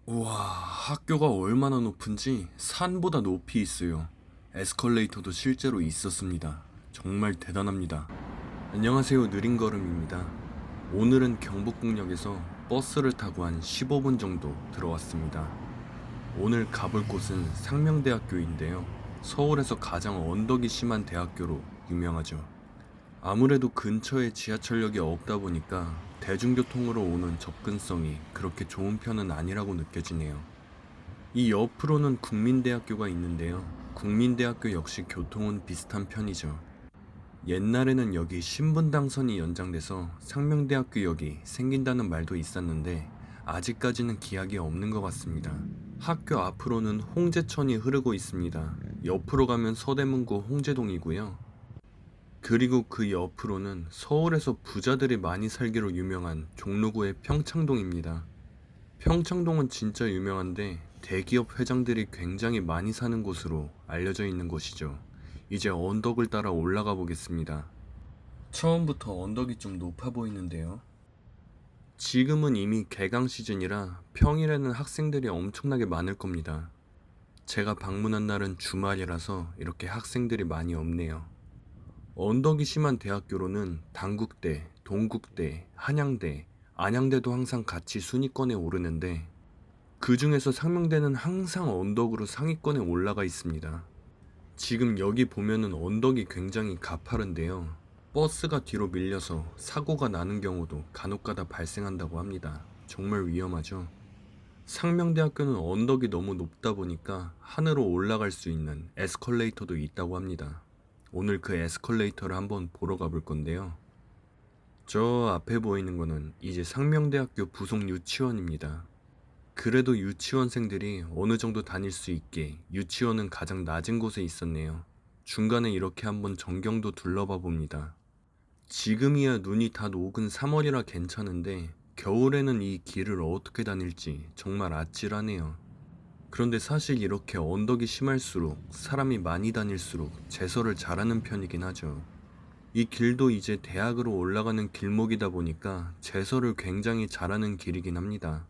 우와, 학교가 얼마나 높은지 산보다 높이 있어요. 에스컬레이터도 실제로 있었습니다. 정말 대단합니다. 안녕하세요, 느린걸음입니다. 오늘은 경복궁역에서 버스를 타고 한 15분 정도 들어왔습니다. 오늘 가볼 곳은 상명대학교인데요. 서울에서 가장 언덕이 심한 대학교로 유명하죠. 아무래도 근처에 지하철역이 없다 보니까 대중교통으로 오는 접근성이 그렇게 좋은 편은 아니라고 느껴지네요. 이 옆으로는 국민대학교가 있는데요. 국민대학교 역시 교통은 비슷한 편이죠. 옛날에는 여기 신분당선이 연장돼서 상명대학교역이 생긴다는 말도 있었는데 아직까지는 기약이 없는 것 같습니다. 학교 앞으로는 홍제천이 흐르고 있습니다. 옆으로 가면 서대문구 홍제동이고요. 그리고 그 옆으로는 서울에서 부자들이 많이 살기로 유명한 종로구의 평창동입니다. 평창동은 진짜 유명한데 대기업 회장들이 굉장히 많이 사는 곳으로 알려져 있는 곳이죠. 이제 언덕을 따라 올라가 보겠습니다. 처음부터 언덕이 좀 높아 보이는데요. 지금은 이미 개강 시즌이라 평일에는 학생들이 엄청나게 많을 겁니다. 제가 방문한 날은 주말이라서 이렇게 학생들이 많이 없네요. 언덕이 심한 대학교로는 단국대, 동국대, 한양대, 안양대도 항상 같이 순위권에 오르는데 그 중에서 상명대는 항상 언덕으로 상위권에 올라가 있습니다. 지금 여기 보면은 언덕이 굉장히 가파른데요. 버스가 뒤로 밀려서 사고가 나는 경우도 간혹가다 발생한다고 합니다. 정말 위험하죠. 상명대학교는 언덕이 너무 높다 보니까 하늘로 올라갈 수 있는 에스컬레이터도 있다고 합니다. 오늘 그 에스컬레이터를 한번 보러 가볼 건데요. 저 앞에 보이는 거는 이제 상명대학교 부속 유치원입니다. 그래도 유치원생들이 어느 정도 다닐 수 있게 유치원은 가장 낮은 곳에 있었네요. 중간에 이렇게 한번 전경도 둘러봐 봅니다. 지금이야 눈이 다 녹은 3월이라 괜찮은데 겨울에는 이 길을 어떻게 다닐지 정말 아찔하네요. 그런데 사실 이렇게 언덕이 심할수록 사람이 많이 다닐수록 제설을 잘하는 편이긴 하죠. 이 길도 이제 대학으로 올라가는 길목이다 보니까 제설을 굉장히 잘하는 길이긴 합니다.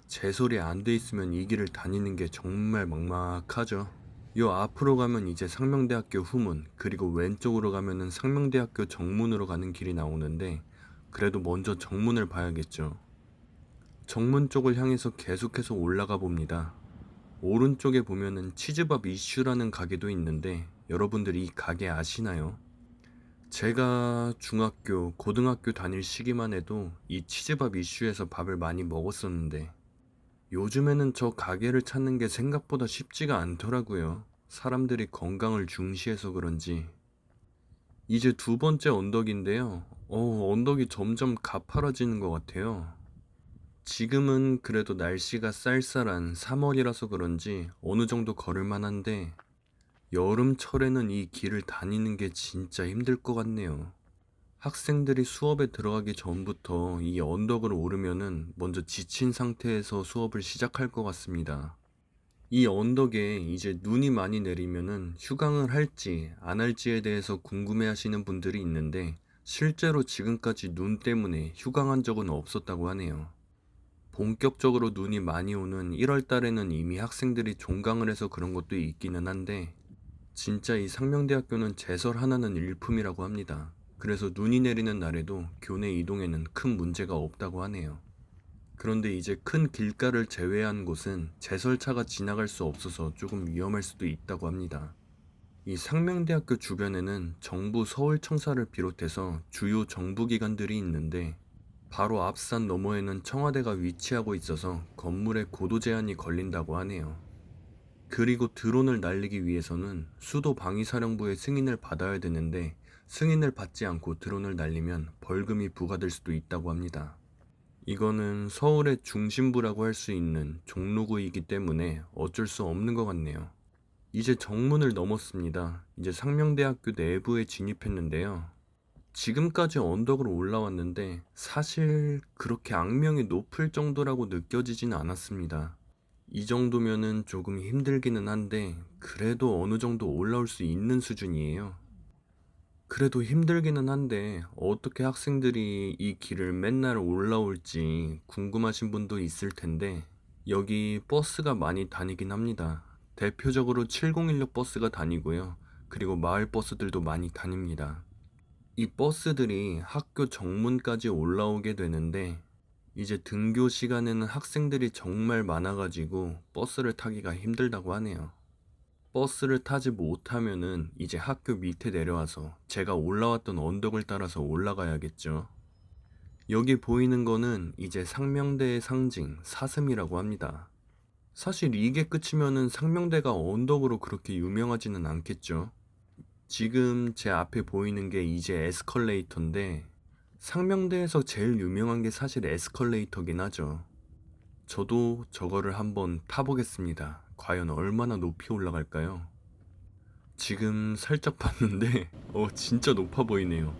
제설이 안 돼 있으면 이 길을 다니는 게 정말 막막하죠. 요 앞으로 가면 이제 상명대학교 후문, 그리고 왼쪽으로 가면은 상명대학교 정문으로 가는 길이 나오는데 그래도 먼저 정문을 봐야겠죠. 정문 쪽을 향해서 계속해서 올라가 봅니다. 오른쪽에 보면은 치즈밥 이슈라는 가게도 있는데 여러분들이 이 가게 아시나요? 제가 중학교, 고등학교 다닐 시기만 해도 이 치즈밥 이슈에서 밥을 많이 먹었었는데 요즘에는 저 가게를 찾는 게 생각보다 쉽지가 않더라고요. 사람들이 건강을 중시해서 그런지. 이제 두 번째 언덕인데요. 언덕이 점점 가파라지는 것 같아요. 지금은 그래도 날씨가 쌀쌀한 3월이라서 그런지 어느 정도 걸을 만한데 여름철에는 이 길을 다니는 게 진짜 힘들 것 같네요. 학생들이 수업에 들어가기 전부터 이 언덕을 오르면은 먼저 지친 상태에서 수업을 시작할 것 같습니다. 이 언덕에 이제 눈이 많이 내리면은 휴강을 할지 안 할지에 대해서 궁금해 하시는 분들이 있는데 실제로 지금까지 눈 때문에 휴강한 적은 없었다고 하네요. 본격적으로 눈이 많이 오는 1월 달에는 이미 학생들이 종강을 해서 그런 것도 있기는 한데 진짜 이 상명대학교는 제설 하나는 일품이라고 합니다. 그래서 눈이 내리는 날에도 교내 이동에는 큰 문제가 없다고 하네요. 그런데 이제 큰 길가를 제외한 곳은 제설차가 지나갈 수 없어서 조금 위험할 수도 있다고 합니다. 이 상명대학교 주변에는 정부 서울청사를 비롯해서 주요 정부기관들이 있는데 바로 앞산 너머에는 청와대가 위치하고 있어서 건물에 고도 제한이 걸린다고 하네요. 그리고 드론을 날리기 위해서는 수도 방위사령부의 승인을 받아야 되는데 승인을 받지 않고 드론을 날리면 벌금이 부과될 수도 있다고 합니다. 이거는 서울의 중심부라고 할 수 있는 종로구이기 때문에 어쩔 수 없는 것 같네요. 이제 정문을 넘었습니다. 이제 상명대학교 내부에 진입했는데요. 지금까지 언덕으로 올라왔는데 사실 그렇게 악명이 높을 정도라고 느껴지진 않았습니다. 이 정도면은 조금 힘들기는 한데 그래도 어느 정도 올라올 수 있는 수준이에요. 그래도 힘들기는 한데 어떻게 학생들이 이 길을 맨날 올라올지 궁금하신 분도 있을 텐데 여기 버스가 많이 다니긴 합니다. 대표적으로 7016 버스가 다니고요. 그리고 마을 버스들도 많이 다닙니다. 이 버스들이 학교 정문까지 올라오게 되는데 이제 등교 시간에는 학생들이 정말 많아가지고 버스를 타기가 힘들다고 하네요. 버스를 타지 못하면은 이제 학교 밑에 내려와서 제가 올라왔던 언덕을 따라서 올라가야겠죠. 여기 보이는 거는 이제 상명대의 상징 사슴이라고 합니다. 사실 이게 끝이면은 상명대가 언덕으로 그렇게 유명하지는 않겠죠. 지금 제 앞에 보이는 게 이제 에스컬레이터인데 상명대에서 제일 유명한 게 사실 에스컬레이터긴 하죠. 저도 저거를 한번 타보겠습니다. 과연 얼마나 높이 올라갈까요? 지금 살짝 봤는데 진짜 높아 보이네요.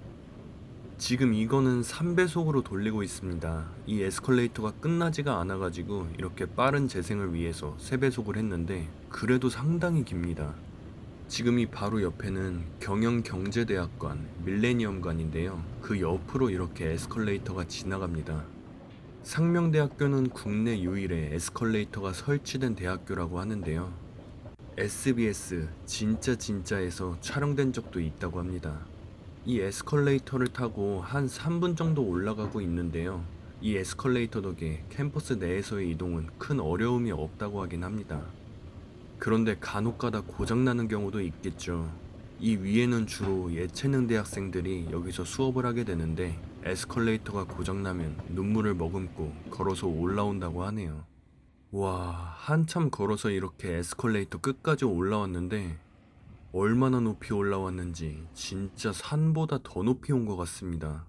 지금 이거는 3배속으로 돌리고 있습니다. 이 에스컬레이터가 끝나지가 않아가지고 이렇게 빠른 재생을 위해서 3배속을 했는데 그래도 상당히 깁니다. 지금 이 바로 옆에는 경영경제대학관 밀레니엄관인데요. 그 옆으로 이렇게 에스컬레이터가 지나갑니다. 상명대학교는 국내 유일의 에스컬레이터가 설치된 대학교라고 하는데요. SBS 진짜에서 촬영된 적도 있다고 합니다. 이 에스컬레이터를 타고 한 3분 정도 올라가고 있는데요. 이 에스컬레이터 덕에 캠퍼스 내에서의 이동은 큰 어려움이 없다고 하긴 합니다. 그런데 간혹가다 고장나는 경우도 있겠죠. 이 위에는 주로 예체능 대학생들이 여기서 수업을 하게 되는데 에스컬레이터가 고장나면 눈물을 머금고 걸어서 올라온다고 하네요. 와, 한참 걸어서 이렇게 에스컬레이터 끝까지 올라왔는데 얼마나 높이 올라왔는지 진짜 산보다 더 높이 온 것 같습니다.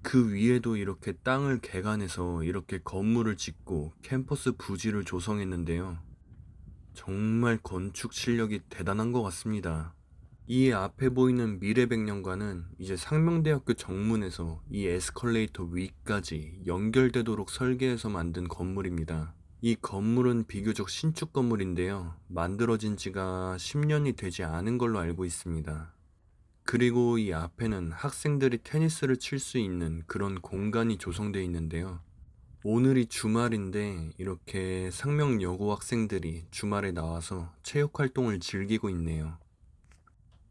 그 위에도 이렇게 땅을 개간해서 이렇게 건물을 짓고 캠퍼스 부지를 조성했는데요. 정말 건축 실력이 대단한 것 같습니다. 이 앞에 보이는 미래백년관은 이제 상명대학교 정문에서 이 에스컬레이터 위까지 연결되도록 설계해서 만든 건물입니다. 이 건물은 비교적 신축 건물인데요. 만들어진 지가 10년이 되지 않은 걸로 알고 있습니다. 그리고 이 앞에는 학생들이 테니스를 칠 수 있는 그런 공간이 조성되어 있는데요. 오늘이 주말인데 이렇게 상명여고 학생들이 주말에 나와서 체육활동을 즐기고 있네요.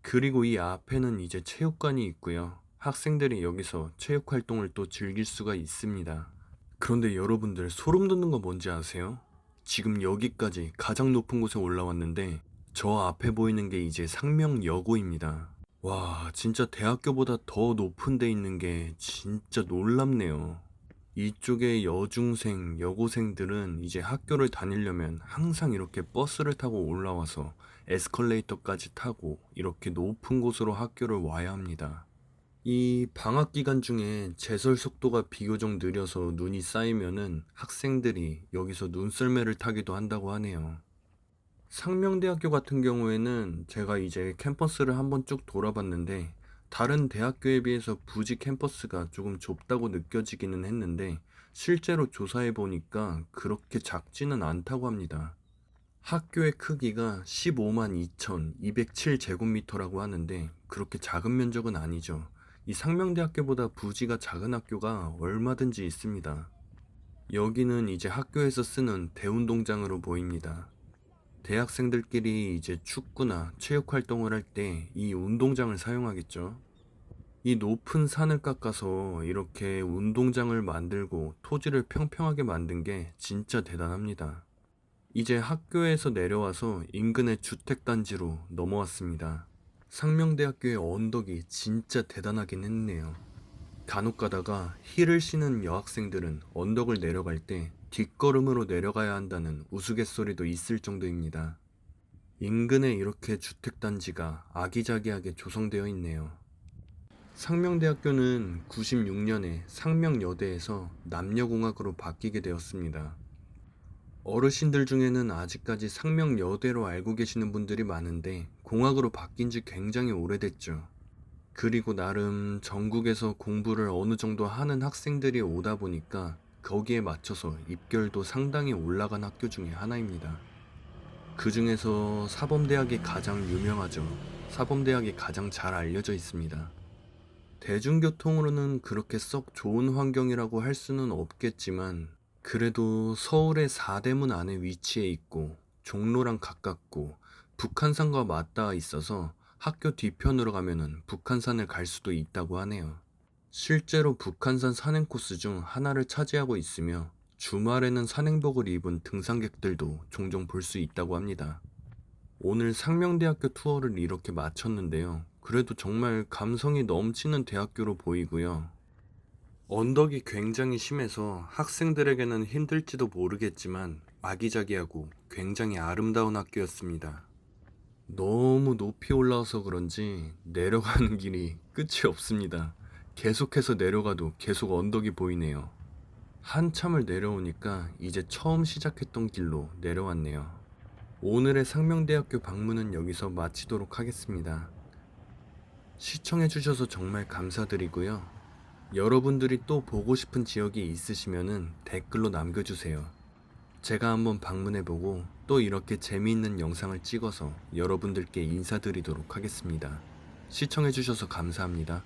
그리고 이 앞에는 이제 체육관이 있고요. 학생들이 여기서 체육활동을 또 즐길 수가 있습니다. 그런데 여러분들 소름 돋는 거 뭔지 아세요? 지금 여기까지 가장 높은 곳에 올라왔는데 저 앞에 보이는 게 이제 상명여고입니다. 와, 진짜 대학교보다 더 높은 데 있는 게 진짜 놀랍네요. 이쪽의 여중생, 여고생들은 이제 학교를 다니려면 항상 이렇게 버스를 타고 올라와서 에스컬레이터까지 타고 이렇게 높은 곳으로 학교를 와야 합니다. 이 방학 기간 중에 제설 속도가 비교적 느려서 눈이 쌓이면은 학생들이 여기서 눈썰매를 타기도 한다고 하네요. 상명대학교 같은 경우에는 제가 이제 캠퍼스를 한번 쭉 돌아봤는데 다른 대학교에 비해서 부지 캠퍼스가 조금 좁다고 느껴지기는 했는데 실제로 조사해 보니까 그렇게 작지는 않다고 합니다. 학교의 크기가 15만 2,207제곱미터라고 하는데 그렇게 작은 면적은 아니죠. 이 상명대학교보다 부지가 작은 학교가 얼마든지 있습니다. 여기는 이제 학교에서 쓰는 대운동장으로 보입니다. 대학생들끼리 이제 축구나 체육 활동을 할 때 이 운동장을 사용하겠죠. 이 높은 산을 깎아서 이렇게 운동장을 만들고 토지를 평평하게 만든 게 진짜 대단합니다. 이제 학교에서 내려와서 인근의 주택단지로 넘어왔습니다. 상명대학교의 언덕이 진짜 대단하긴 했네요. 간혹 가다가 힐을 신은 여학생들은 언덕을 내려갈 때 뒷걸음으로 내려가야 한다는 우스갯소리도 있을 정도입니다. 인근에 이렇게 주택단지가 아기자기하게 조성되어 있네요. 상명대학교는 96년에 상명여대에서 남녀공학으로 바뀌게 되었습니다. 어르신들 중에는 아직까지 상명여대로 알고 계시는 분들이 많은데 공학으로 바뀐 지 굉장히 오래됐죠. 그리고 나름 전국에서 공부를 어느 정도 하는 학생들이 오다 보니까 거기에 맞춰서 입결도 상당히 올라간 학교 중에 하나입니다. 그 중에서 사범대학이 가장 유명하죠. 사범대학이 가장 잘 알려져 있습니다. 대중교통으로는 그렇게 썩 좋은 환경이라고 할 수는 없겠지만 그래도 서울의 사대문 안에 위치해 있고 종로랑 가깝고 북한산과 맞닿아 있어서 학교 뒤편으로 가면은 북한산을 갈 수도 있다고 하네요. 실제로 북한산 산행 코스 중 하나를 차지하고 있으며 주말에는 산행복을 입은 등산객들도 종종 볼 수 있다고 합니다. 오늘 상명대학교 투어를 이렇게 마쳤는데요. 그래도 정말 감성이 넘치는 대학교로 보이고요. 언덕이 굉장히 심해서 학생들에게는 힘들지도 모르겠지만 아기자기하고 굉장히 아름다운 학교였습니다. 너무 높이 올라와서 그런지 내려가는 길이 끝이 없습니다. 계속해서 내려가도 계속 언덕이 보이네요. 한참을 내려오니까 이제 처음 시작했던 길로 내려왔네요. 오늘의 상명대학교 방문은 여기서 마치도록 하겠습니다. 시청해주셔서 정말 감사드리고요. 여러분들이 또 보고 싶은 지역이 있으시면은 댓글로 남겨주세요. 제가 한번 방문해보고 또 이렇게 재미있는 영상을 찍어서 여러분들께 인사드리도록 하겠습니다. 시청해주셔서 감사합니다.